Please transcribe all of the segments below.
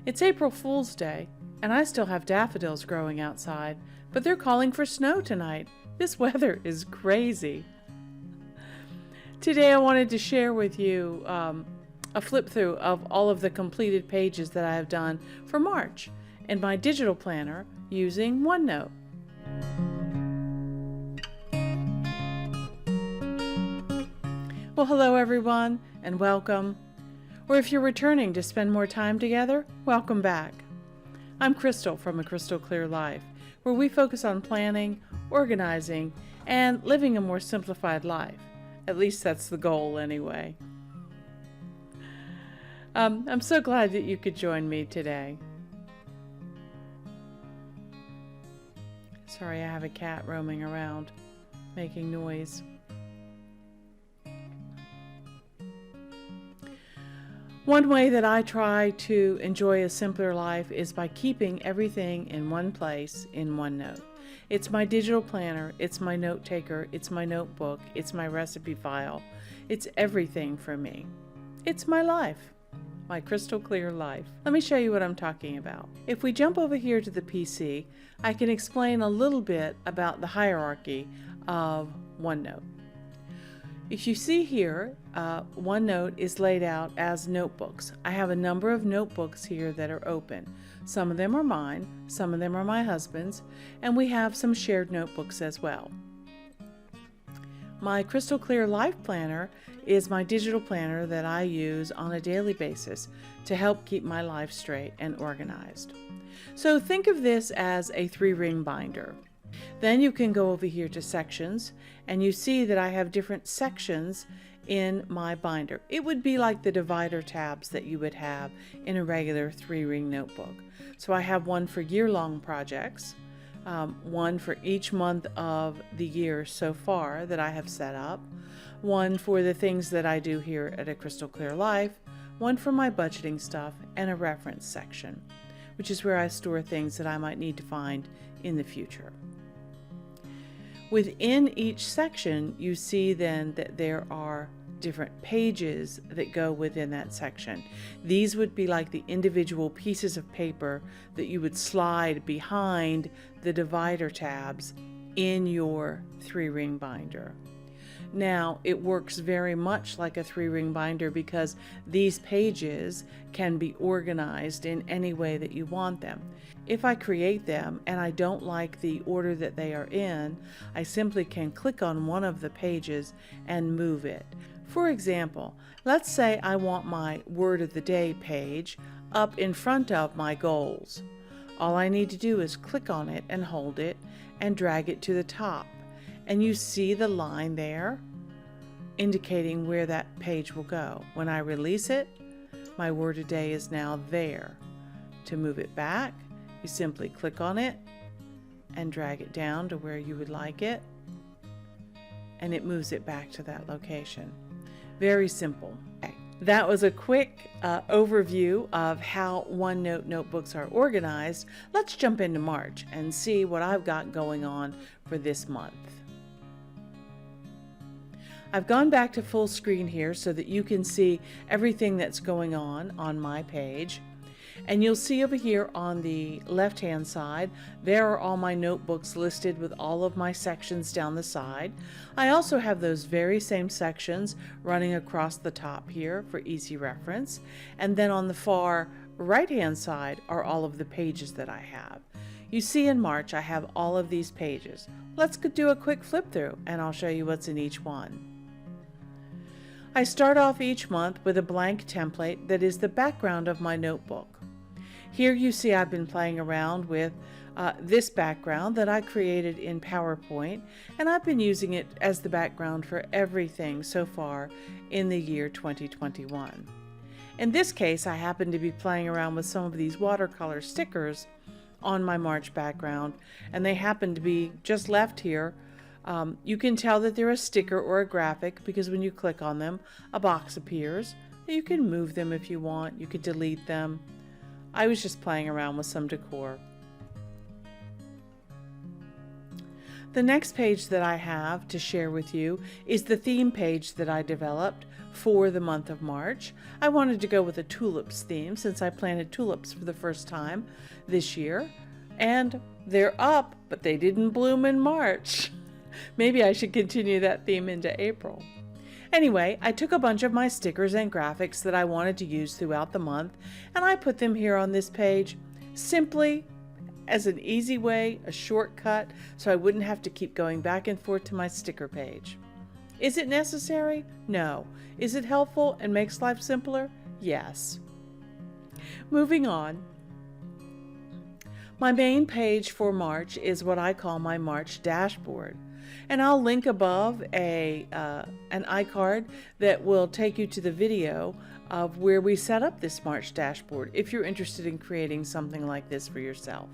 It's April Fool's Day, and I still have daffodils growing outside, but they're calling for snow tonight. This weather is crazy. Today I wanted to share with you a flip through of all of the completed pages that I have done for March in my digital planner using OneNote. Well, hello everyone, and welcome. Or if you're returning to spend more time together, welcome back. I'm Crystal from A Crystal Clear Life, where we focus on planning, organizing, and living a more simplified life. At least that's the goal anyway. I'm so glad that you could join me today. Sorry, I have a cat roaming around, making noise. One way that I try to enjoy a simpler life is by keeping everything in one place in OneNote. It's my digital planner, it's my note taker, it's my notebook, it's my recipe file. It's everything for me. It's my life, my crystal clear life. Let me show you what I'm talking about. If we jump over here to the PC, I can explain a little bit about the hierarchy of OneNote. If you see here, OneNote is laid out as notebooks. I have a number of notebooks here that are open. Some of them are mine, some of them are my husband's, and we have some shared notebooks as well. My Crystal Clear Life Planner is my digital planner that I use on a daily basis to help keep my life straight and organized. So think of this as a 3-ring binder. Then you can go over here to sections, and you see that I have different sections in my binder. It would be like the divider tabs that you would have in a regular 3-ring notebook. So I have one for year-long projects, one for each month of the year so far that I have set up, one for the things that I do here at A Crystal Clear Life, one for my budgeting stuff, and a reference section, which is where I store things that I might need to find in the future. Within each section, you see then that there are different pages that go within that section. These would be like the individual pieces of paper that you would slide behind the divider tabs in your 3-ring binder. Now, it works very much like a 3-ring binder because these pages can be organized in any way that you want them. If I create them and I don't like the order that they are in, I simply can click on one of the pages and move it. For example, let's say I want my Word of the Day page up in front of my goals. All I need to do is click on it and hold it and drag it to the top. And you see the line there indicating where that page will go. When I release it, my Word of the Day is now there. To move it back, you simply click on it and drag it down to where you would like it, and it moves it back to that location. Very simple. Okay. That was a quick overview of how OneNote notebooks are organized. Let's jump into March and see what I've got going on for this month. I've gone back to full screen here so that you can see everything that's going on my page. And you'll see over here on the left-hand side, there are all my notebooks listed with all of my sections down the side. I also have those very same sections running across the top here for easy reference. And then on the far right-hand side are all of the pages that I have. You see in March I have all of these pages. Let's do a quick flip through and I'll show you what's in each one. I start off each month with a blank template that is the background of my notebook. Here you see I've been playing around with this background that I created in PowerPoint, and I've been using it as the background for everything so far in the year 2021. In this case, I happen to be playing around with some of these watercolor stickers on my March background, and they happen to be just left here. You can tell that they're a sticker or a graphic because when you click on them, a box appears. You can move them if you want. You could delete them. I was just playing around with some decor. The next page that I have to share with you is the theme page that I developed for the month of March. I wanted to go with a tulips theme since I planted tulips for the first time this year. And they're up, but they didn't bloom in March. Maybe I should continue that theme into April. Anyway, I took a bunch of my stickers and graphics that I wanted to use throughout the month, and I put them here on this page simply as an easy way, a shortcut, so I wouldn't have to keep going back and forth to my sticker page. Is it necessary? No. Is it helpful and makes life simpler? Yes. Moving on. My main page for March is what I call my March dashboard. And I'll link above an iCard that will take you to the video of where we set up this March dashboard if you're interested in creating something like this for yourself.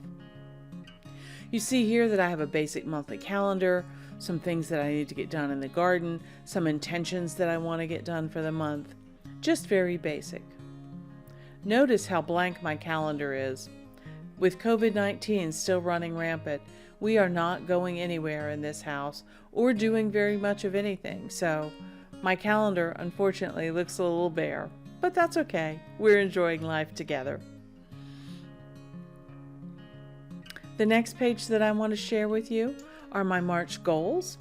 You see here that I have a basic monthly calendar, some things that I need to get done in the garden, some intentions that I want to get done for the month. Just very basic. Notice how blank my calendar is. With COVID-19 still running rampant, we are not going anywhere in this house or doing very much of anything, so my calendar unfortunately looks a little bare, but that's okay. We're enjoying life together. The next page that I want to share with you are my March goals.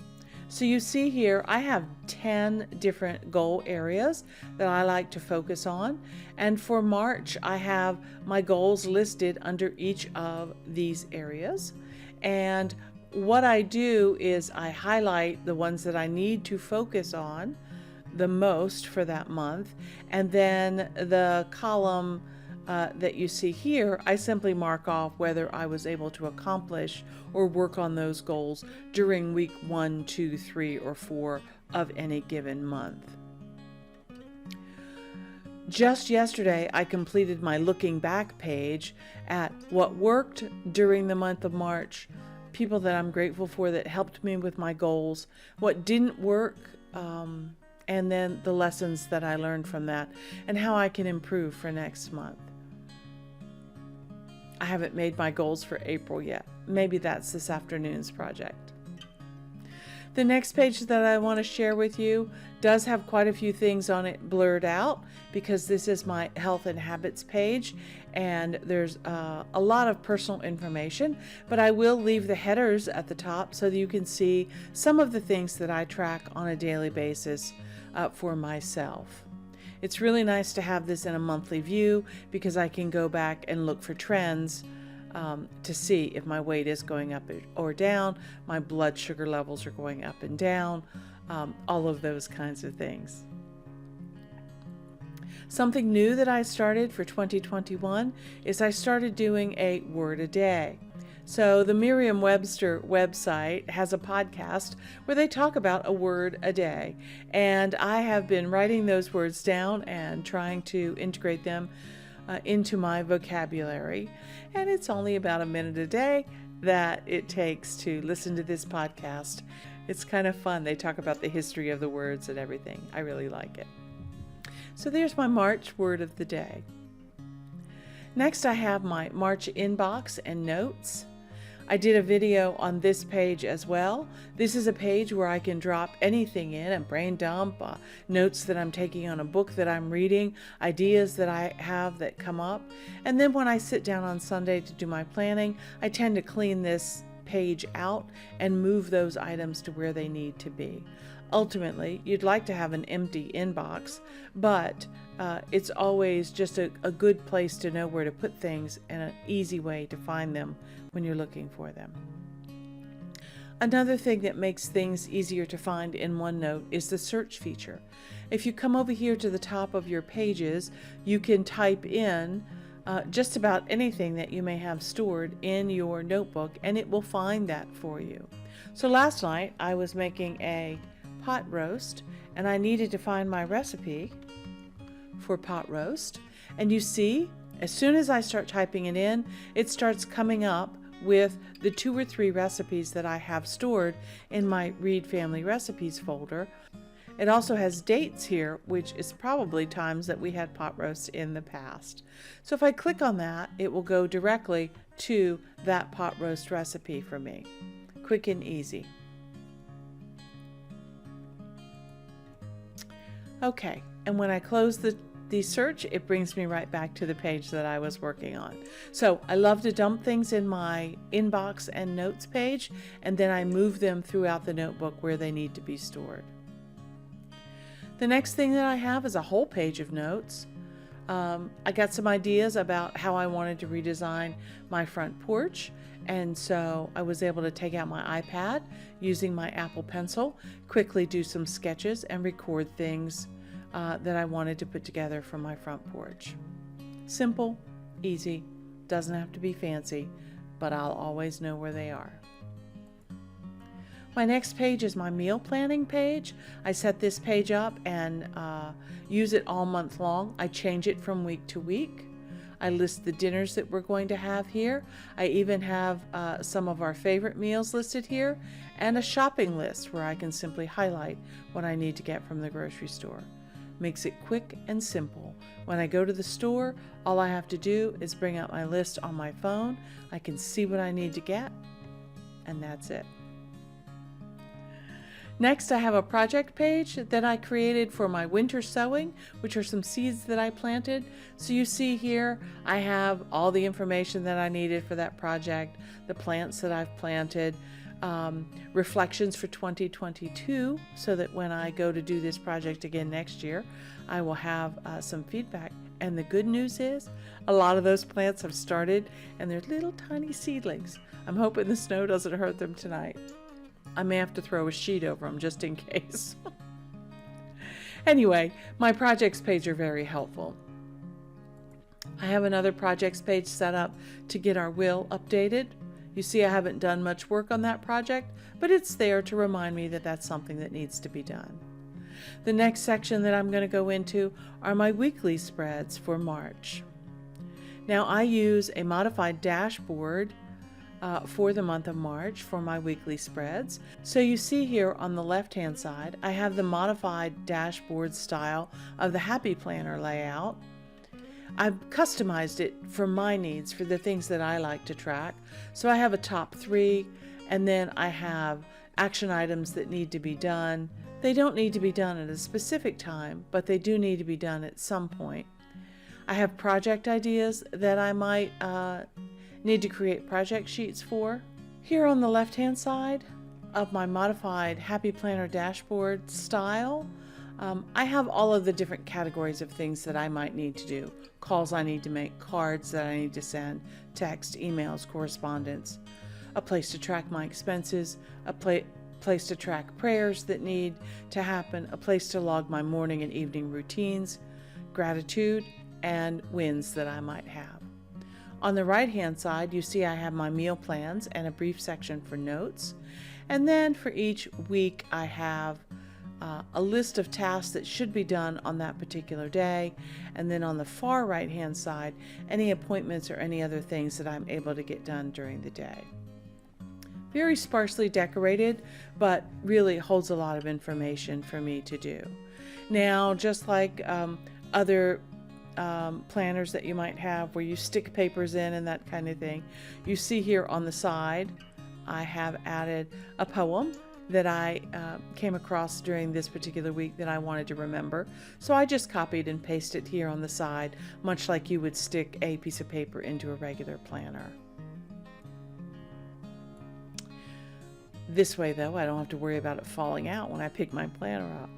So you see here I have 10 different goal areas that I like to focus on, and for March I have my goals listed under each of these areas. And what I do is I highlight the ones that I need to focus on the most for that month, and then the column that you see here, I simply mark off whether I was able to accomplish or work on those goals during week 1, 2, 3, or 4 of any given month. Just yesterday, I completed my looking back page at what worked during the month of March, people that I'm grateful for that helped me with my goals, what didn't work, and then the lessons that I learned from that and how I can improve for next month. I haven't made my goals for April yet. Maybe that's this afternoon's project. The next page that I want to share with you does have quite a few things on it blurred out because this is my health and habits page, and there's a lot of personal information, but I will leave the headers at the top so that you can see some of the things that I track on a daily basis for myself. It's really nice to have this in a monthly view because I can go back and look for trends to see if my weight is going up or down, my blood sugar levels are going up and down, all of those kinds of things. Something new that I started for 2021 is I started doing a word a day. So the Merriam-Webster website has a podcast where they talk about a word a day, and I have been writing those words down and trying to integrate them into my vocabulary. And it's only about a minute a day that it takes to listen to this podcast. It's kind of fun. They talk about the history of the words and everything. I really like it. So there's my March word of the day. Next, I have my March inbox and notes. I did a video on this page as well. This is a page where I can drop anything in, a brain dump, notes that I'm taking on a book that I'm reading, ideas that I have that come up. And then when I sit down on Sunday to do my planning, I tend to clean this page out and move those items to where they need to be. Ultimately, you'd like to have an empty inbox, but it's always just a good place to know where to put things and an easy way to find them when you're looking for them. Another thing that makes things easier to find in OneNote is the search feature. If you come over here to the top of your pages, you can type in just about anything that you may have stored in your notebook, and it will find that for you. So last night I was making a pot roast, and I needed to find my recipe for pot roast. And you see, as soon as I start typing it in, it starts coming up with the 2 or 3 recipes that I have stored in my Read Family Recipes folder. It also has dates here, which is probably times that we had pot roasts in the past. So if I click on that, it will go directly to that pot roast recipe for me. Quick and easy. Okay, and when I close the search, it brings me right back to the page that I was working on. So I love to dump things in my inbox and notes page, and then I move them throughout the notebook where they need to be stored. The next thing that I have is a whole page of notes. I got some ideas about how I wanted to redesign my front porch, and so I was able to take out my iPad using my Apple Pencil, quickly do some sketches and record things that I wanted to put together for my front porch. Simple, easy, doesn't have to be fancy, but I'll always know where they are. My next page is my meal planning page. I set this page up and use it all month long. I change it from week to week. I list the dinners that we're going to have here. I even have some of our favorite meals listed here, and a shopping list where I can simply highlight what I need to get from the grocery store. Makes it quick and simple. When I go to the store, all I have to do is bring out my list on my phone. I can see what I need to get, and that's it. Next, I have a project page that I created for my winter sowing, which are some seeds that I planted. So you see here, I have all the information that I needed for that project, the plants that I've planted, reflections for 2022, so that when I go to do this project again next year, I will have some feedback. And the good news is, a lot of those plants have started, and they're little tiny seedlings. I'm hoping the snow doesn't hurt them tonight. I may have to throw a sheet over them just in case. Anyway, my projects page are very helpful. I have another projects page set up to get our will updated. You see, I haven't done much work on that project, but it's there to remind me that that's something that needs to be done. The next section that I'm going to go into are my weekly spreads for March. Now, I use a modified dashboard for the month of March for my weekly spreads. So you see here on the left hand side, I have the modified dashboard style of the Happy Planner layout. I've customized it for my needs, for the things that I like to track. So I have a top 3, and then I have action items that need to be done. They don't need to be done at a specific time, but they do need to be done at some point. I have project ideas that I might need to create project sheets for. Here on the left hand side of my modified Happy Planner dashboard style, I have all of the different categories of things that I might need to do. Calls I need to make, cards that I need to send, text, emails, correspondence, a place to track my expenses, a place to track prayers that need to happen, a place to log my morning and evening routines, gratitude, and wins that I might have. On the right hand side, you see I have my meal plans and a brief section for notes. And then for each week, I have a list of tasks that should be done on that particular day. And then on the far right hand side, any appointments or any other things that I'm able to get done during the day. Very sparsely decorated, but really holds a lot of information for me to do. Now, just like other planners that you might have where you stick papers in and that kind of thing, you see here on the side I have added a poem that I came across during this particular week that I wanted to remember. So I just copied and pasted here on the side, much like you would stick a piece of paper into a regular planner. This way though, I don't have to worry about it falling out when I pick my planner up.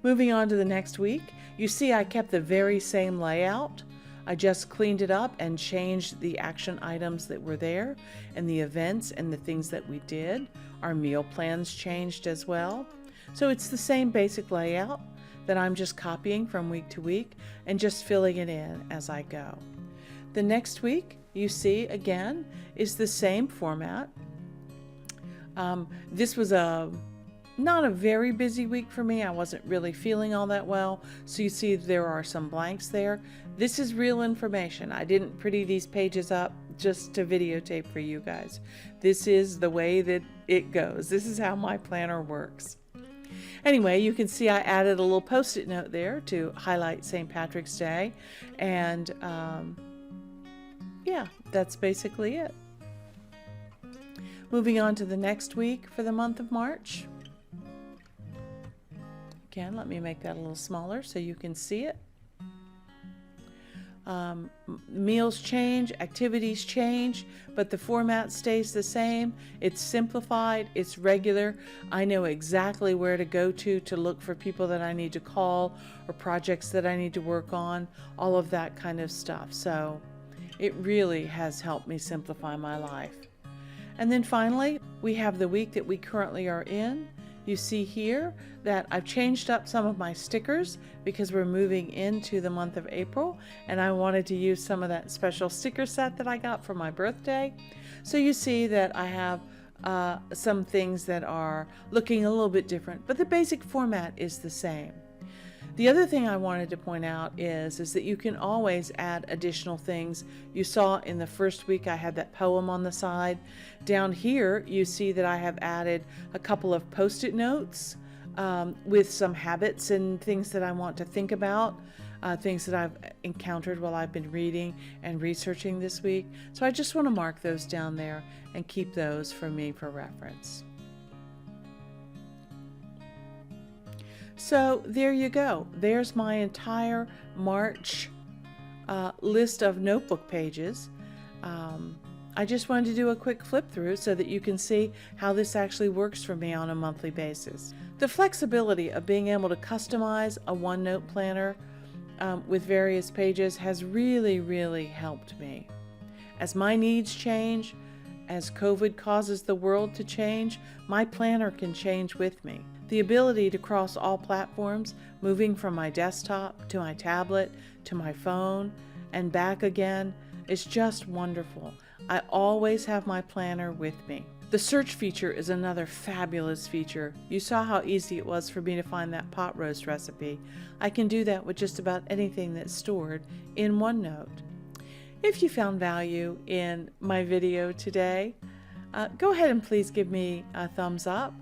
Moving on to the next week, you see I kept the very same layout. I just cleaned it up and changed the action items that were there and the events and the things that we did. Our meal plans changed as well. So it's the same basic layout that I'm just copying from week to week and just filling it in as I go. The next week, you see again, is the same format. This was not a very busy week for me. I wasn't really feeling all that well. So you see there are some blanks there. This is real information. I didn't pretty these pages up just to videotape for you guys. This is the way that it goes. This is how my planner works. Anyway, you can see I added a little post-it note there to highlight St. Patrick's Day. And yeah, that's basically it. Moving on to the next week for the month of March. Again, let me make that a little smaller so you can see it. Meals change, activities change, but the format stays the same. It's simplified, it's regular. I know exactly where to go to look for people that I need to call or projects that I need to work on, all of that kind of stuff. So it really has helped me simplify my life. And then finally, we have the week that we currently are in. You see here that I've changed up some of my stickers because we're moving into the month of April, and I wanted to use some of that special sticker set that I got for my birthday. So you see that I have some things that are looking a little bit different, but the basic format is the same. The other thing I wanted to point out is that you can always add additional things. You saw in the first week I had that poem on the side. Down here you see that I have added a couple of post-it notes with some habits and things that I want to think about, things that I've encountered while I've been reading and researching this week. So I just want to mark those down there and keep those for me for reference. So there you go. There's my entire March list of notebook pages. I just wanted to do a quick flip through so that you can see how this actually works for me on a monthly basis. The flexibility of being able to customize a OneNote planner with various pages has really helped me. As my needs change, as COVID causes the world to change, my planner can change with me. The ability to cross all platforms, moving from my desktop to my tablet to my phone and back again, is just wonderful. I always have my planner with me. The search feature is another fabulous feature. You saw how easy it was for me to find that pot roast recipe. I can do that with just about anything that's stored in OneNote. If you found value in my video today, go ahead and please give me a thumbs up.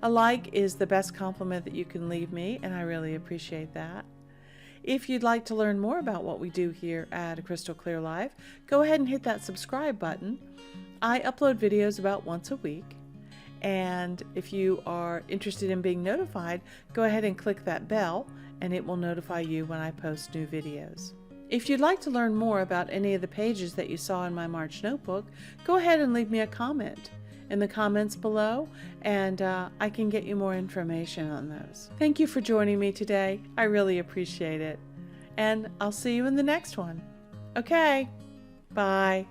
A like is the best compliment that you can leave me, and I really appreciate that. If you'd like to learn more about what we do here at A Crystal Clear Life, go ahead and hit that subscribe button. I upload videos about once a week, and if you are interested in being notified, go ahead and click that bell, and it will notify you when I post new videos. If you'd like to learn more about any of the pages that you saw in my March notebook, go ahead and leave me a comment in the comments below, and I can get you more information on those. Thank you for joining me today. I really appreciate it. And I'll see you in the next one. Okay, bye.